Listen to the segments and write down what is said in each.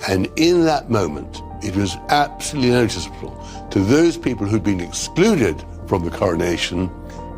And in that moment, it was absolutely noticeable to those people who'd been excluded from the coronation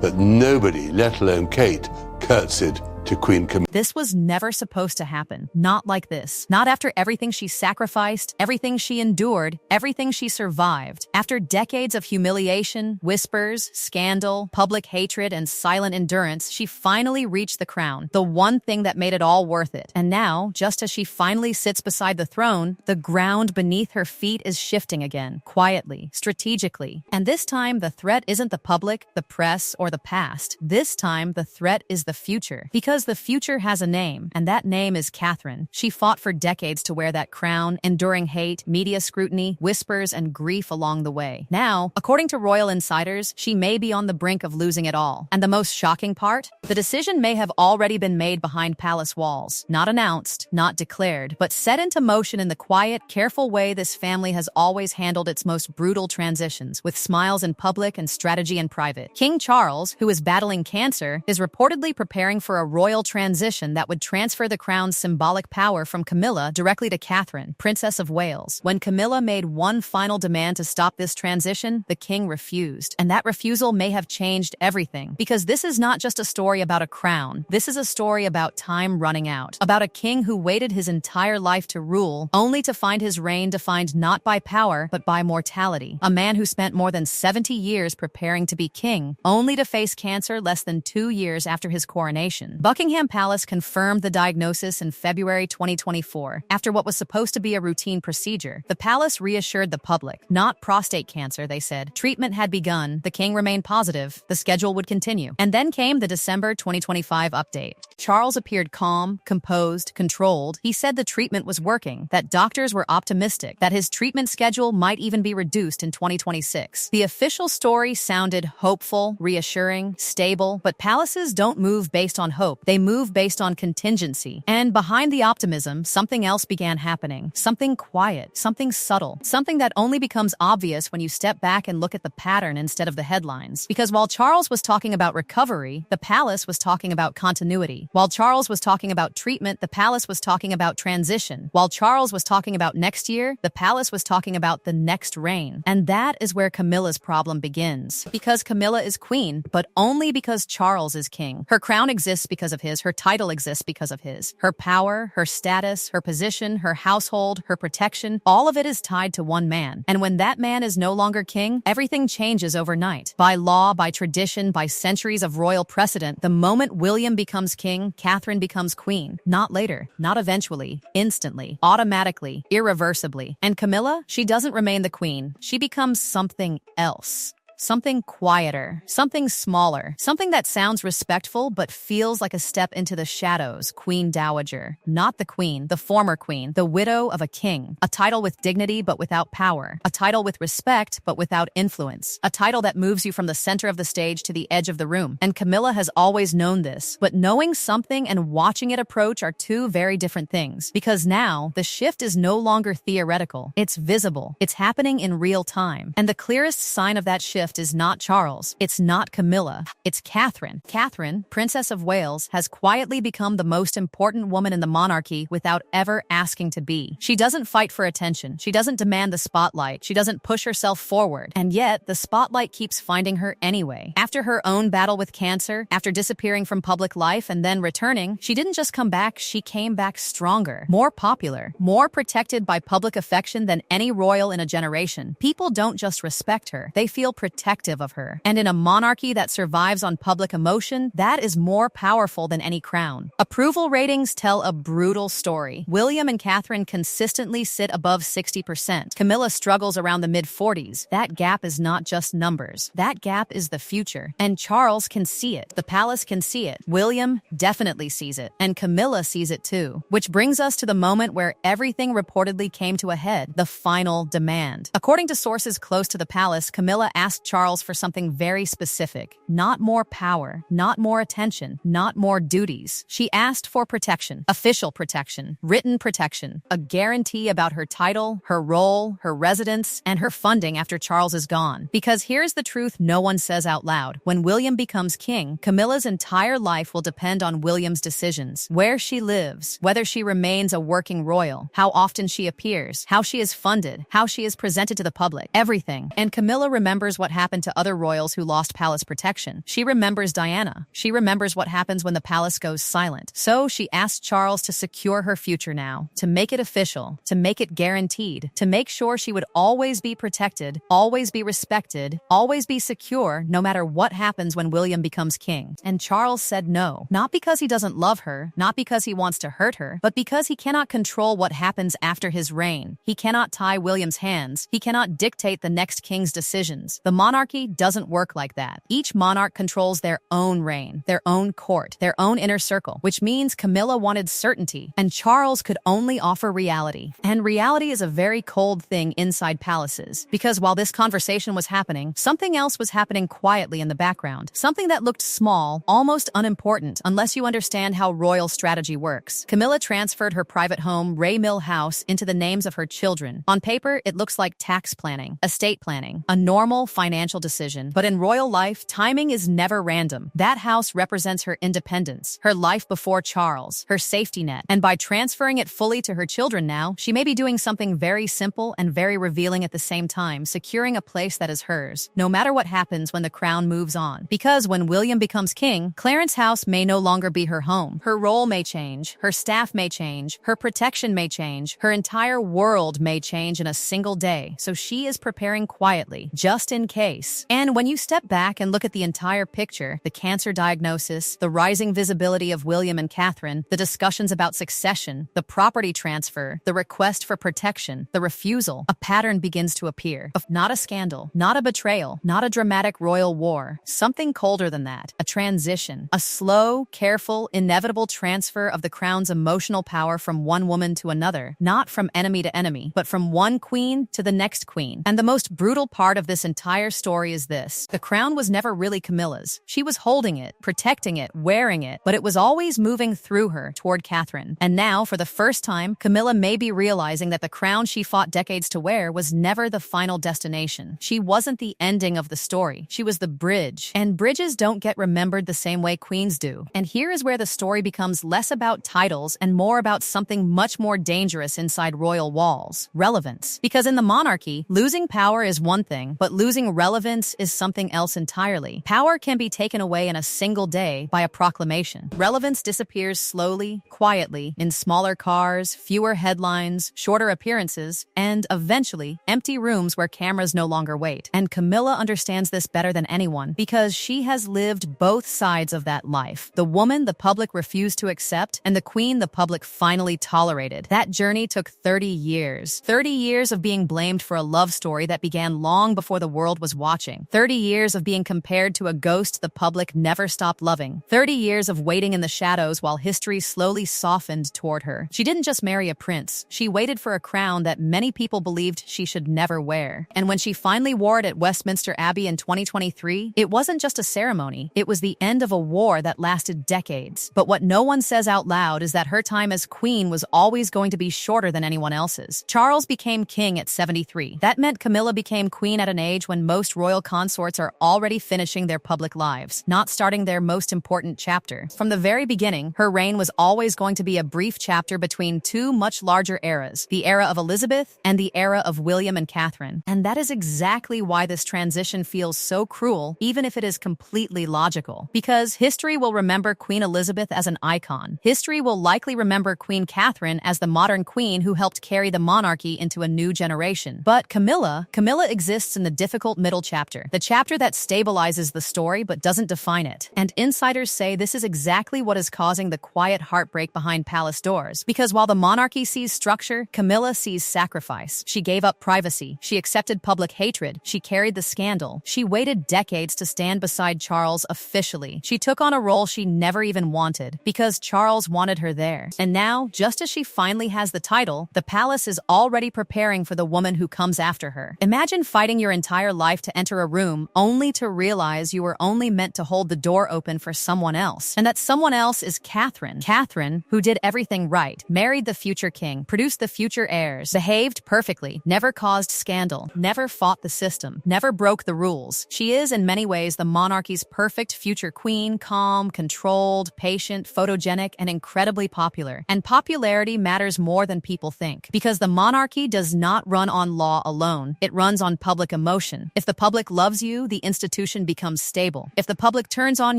that nobody, let alone Kate, curtsied to Queen Camilla. This was never supposed to happen. Not like this. Not after everything she sacrificed, everything she endured, everything she survived. After decades of humiliation, whispers, scandal, public hatred, and silent endurance, she finally reached the crown, the one thing that made it all worth it. And now, just as she finally sits beside the throne, the ground beneath her feet is shifting again, quietly, strategically. And this time, the threat isn't the public, the press, or the past. This time, the threat is the future. Because the future has a name, and that name is Catherine. She fought for decades to wear that crown, enduring hate, media scrutiny, whispers, and grief along the way. Now, according to royal insiders, she may be on the brink of losing it all. And the most shocking part? The decision may have already been made behind palace walls. Not announced, not declared, but set into motion in the quiet, careful way this family has always handled its most brutal transitions, with smiles in public and strategy in private. King Charles, who is battling cancer, is reportedly preparing for a royal transition that would transfer the crown's symbolic power from Camilla directly to Catherine, Princess of Wales. When Camilla made one final demand to stop this transition, the king refused. And that refusal may have changed everything. Because this is not just a story about a crown. This is a story about time running out. About a king who waited his entire life to rule, only to find his reign defined not by power, but by mortality. A man who spent more than 70 years preparing to be king, only to face cancer less than 2 years after his coronation. Buckingham Palace confirmed the diagnosis in February 2024. After what was supposed to be a routine procedure, the palace reassured the public. Not prostate cancer, they said. Treatment had begun, the king remained positive, the schedule would continue. And then came the December 2025 update. Charles appeared calm, composed, controlled. He said the treatment was working, that doctors were optimistic, that his treatment schedule might even be reduced in 2026. The official story sounded hopeful, reassuring, stable, but palaces don't move based on hope. They move based on contingency. And behind the optimism, something else began happening. Something quiet, something subtle, something that only becomes obvious when you step back and look at the pattern instead of the headlines. Because while Charles was talking about recovery, the palace was talking about continuity. While Charles was talking about treatment, the palace was talking about transition. While Charles was talking about next year, the palace was talking about the next reign. And that is where Camilla's problem begins. Because Camilla is queen, but only because Charles is king. Her crown exists because of his, her title exists because of his. Her power, her status, her position, her household, her protection, all of it is tied to one man. And when that man is no longer king, everything changes overnight. By law, by tradition, by centuries of royal precedent, the moment William becomes king, Catherine becomes queen. Not later, not eventually, instantly, automatically, irreversibly. And Camilla, she doesn't remain the queen. She becomes something else. Something quieter, something smaller, something that sounds respectful but feels like a step into the shadows. Queen Dowager. Not the queen, the former queen, the widow of a king. A title with dignity but without power. A title with respect but without influence. A title that moves you from the center of the stage to the edge of the room. And Camilla has always known this. But knowing something and watching it approach are two very different things. Because now, the shift is no longer theoretical. It's visible. It's happening in real time. And the clearest sign of that shift is not Charles. It's not Camilla. It's Catherine. Catherine, Princess of Wales, has quietly become the most important woman in the monarchy without ever asking to be. She doesn't fight for attention. She doesn't demand the spotlight. She doesn't push herself forward. And yet, the spotlight keeps finding her anyway. After her own battle with cancer, after disappearing from public life and then returning, she didn't just come back, she came back stronger, more popular, more protected by public affection than any royal in a generation. People don't just respect her. They feel protected of her. And in a monarchy that survives on public emotion, that is more powerful than any crown. Approval ratings tell a brutal story. William and Catherine consistently sit above 60%. Camilla struggles around the mid-40s. That gap is not just numbers. That gap is the future. And Charles can see it. The palace can see it. William definitely sees it. And Camilla sees it too. Which brings us to the moment where everything reportedly came to a head, the final demand. According to sources close to the palace, Camilla asked Charles for something very specific. Not more power, not more attention, not more duties. She asked for protection, official protection, written protection, a guarantee about her title, her role, her residence, and her funding after Charles is gone. Because here's the truth no one says out loud. When William becomes king, Camilla's entire life will depend on William's decisions. Where she lives, whether she remains a working royal, how often she appears, how she is funded, how she is presented to the public, everything. And Camilla remembers what happened to other royals who lost palace protection. She remembers Diana. She remembers what happens when the palace goes silent. So she asked Charles to secure her future now, to make it official, to make it guaranteed, to make sure she would always be protected, always be respected, always be secure, no matter what happens when William becomes king. And Charles said no, not because he doesn't love her, not because he wants to hurt her, but because he cannot control what happens after his reign. He cannot tie William's hands. He cannot dictate the next king's decisions. The monarchy doesn't work like that. Each monarch controls their own reign, their own court, their own inner circle, which means Camilla wanted certainty, and Charles could only offer reality. And reality is a very cold thing inside palaces, because while this conversation was happening, something else was happening quietly in the background. Something that looked small, almost unimportant, unless you understand how royal strategy works. Camilla transferred her private home, Ray Mill House, into the names of her children. On paper, it looks like tax planning, estate planning, a normal financial decision. But in royal life, timing is never random. That house represents her independence, her life before Charles, her safety net. And by transferring it fully to her children now, she may be doing something very simple and very revealing at the same time, securing a place that is hers, no matter what happens when the crown moves on. Because when William becomes king, Clarence House may no longer be her home. Her role may change, her staff may change, her protection may change, her entire world may change in a single day. So she is preparing quietly, just in case. And when you step back and look at the entire picture, the cancer diagnosis, the rising visibility of William and Catherine, the discussions about succession, the property transfer, the request for protection, the refusal, a pattern begins to appear. Of not a scandal, not a betrayal, not a dramatic royal war, something colder than that, a transition, a slow, careful, inevitable transfer of the crown's emotional power from one woman to another, not from enemy to enemy, but from one queen to the next queen. And the most brutal part of this entire story is this. The crown was never really Camilla's. She was holding it, protecting it, wearing it, but it was always moving through her toward Catherine. And now, for the first time, Camilla may be realizing that the crown she fought decades to wear was never the final destination. She wasn't the ending of the story. She was the bridge. And bridges don't get remembered the same way queens do. And here is where the story becomes less about titles and more about something much more dangerous inside royal walls: relevance. Because in the monarchy, losing power is one thing, but losing relevance is something else entirely. Power can be taken away in a single day by a proclamation. Relevance disappears slowly, quietly, in smaller cars, fewer headlines, shorter appearances, and eventually empty rooms where cameras no longer wait. And Camilla understands this better than anyone because she has lived both sides of that life. The woman the public refused to accept, and the queen the public finally tolerated. That journey took 30 years. 30 years of being blamed for a love story that began long before the world was watching. 30 years of being compared to a ghost the public never stopped loving. 30 years of waiting in the shadows while history slowly softened toward her. She didn't just marry a prince. She waited for a crown that many people believed she should never wear. And when she finally wore it at Westminster Abbey in 2023, it wasn't just a ceremony. It was the end of a war that lasted decades. But what no one says out loud is that her time as queen was always going to be shorter than anyone else's. Charles became king at 73. That meant Camilla became queen at an age when most royal consorts are already finishing their public lives, not starting their most important chapter. From the very beginning, her reign was always going to be a brief chapter between two much larger eras, the era of Elizabeth and the era of William and Catherine. And that is exactly why this transition feels so cruel, even if it is completely logical. Because history will remember Queen Elizabeth as an icon. History will likely remember Queen Catherine as the modern queen who helped carry the monarchy into a new generation. But Camilla exists in the difficult middle chapter, the chapter that stabilizes the story but doesn't define it. And insiders say this is exactly what is causing the quiet heartbreak behind palace doors. Because while the monarchy sees structure, Camilla sees sacrifice. She gave up privacy. She accepted public hatred. She carried the scandal. She waited decades to stand beside Charles officially. She took on a role she never even wanted because Charles wanted her there. And now, just as she finally has the title, the palace is already preparing for the woman who comes after her. Imagine fighting your entire life life to enter a room only to realize you were only meant to hold the door open for someone else. And that someone else is Catherine. Catherine, who did everything right, married the future king, produced the future heirs, behaved perfectly, never caused scandal, never fought the system, never broke the rules. She is, in many ways, the monarchy's perfect future queen, calm, controlled, patient, photogenic, and incredibly popular. And popularity matters more than people think, because the monarchy does not run on law alone. It runs on public emotion. If the public loves you, the institution becomes stable. If the public turns on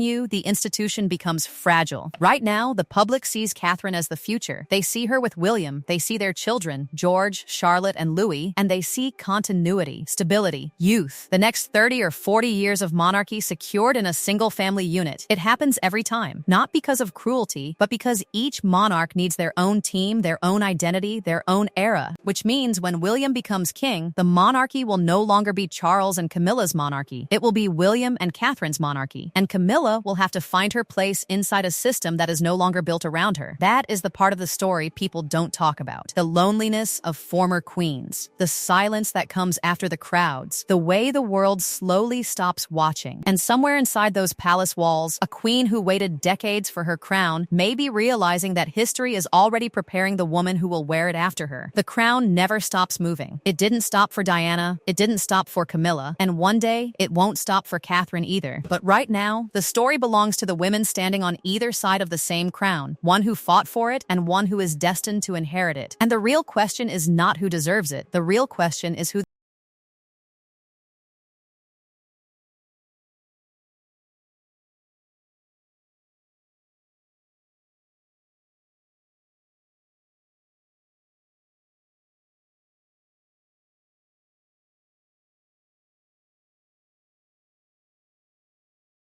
you, the institution becomes fragile. Right now, the public sees Catherine as the future. They see her with William. They see their children, George, Charlotte, and Louis, and they see continuity, stability, youth. The next 30 or 40 years of monarchy secured in a single family unit. It happens every time, not because of cruelty, but because each monarch needs their own team, their own identity, their own era, which means when William becomes king, the monarchy will no longer be Charles and Camilla's monarchy. It will be William and Catherine's monarchy, and Camilla will have to find her place inside a system that is no longer built around her. That is the part of the story people don't talk about. The loneliness of former queens, the silence that comes after the crowds, the way the world slowly stops watching. And somewhere inside those palace walls, a queen who waited decades for her crown may be realizing that history is already preparing the woman who will wear it after her. The crown never stops moving. It didn't stop for Diana, it didn't stop for Camilla, and one day it won't stop for Catherine either. But right now, the story belongs to the women standing on either side of the same crown, one who fought for it and one who is destined to inherit it. And the real question is not who deserves it. The real question is who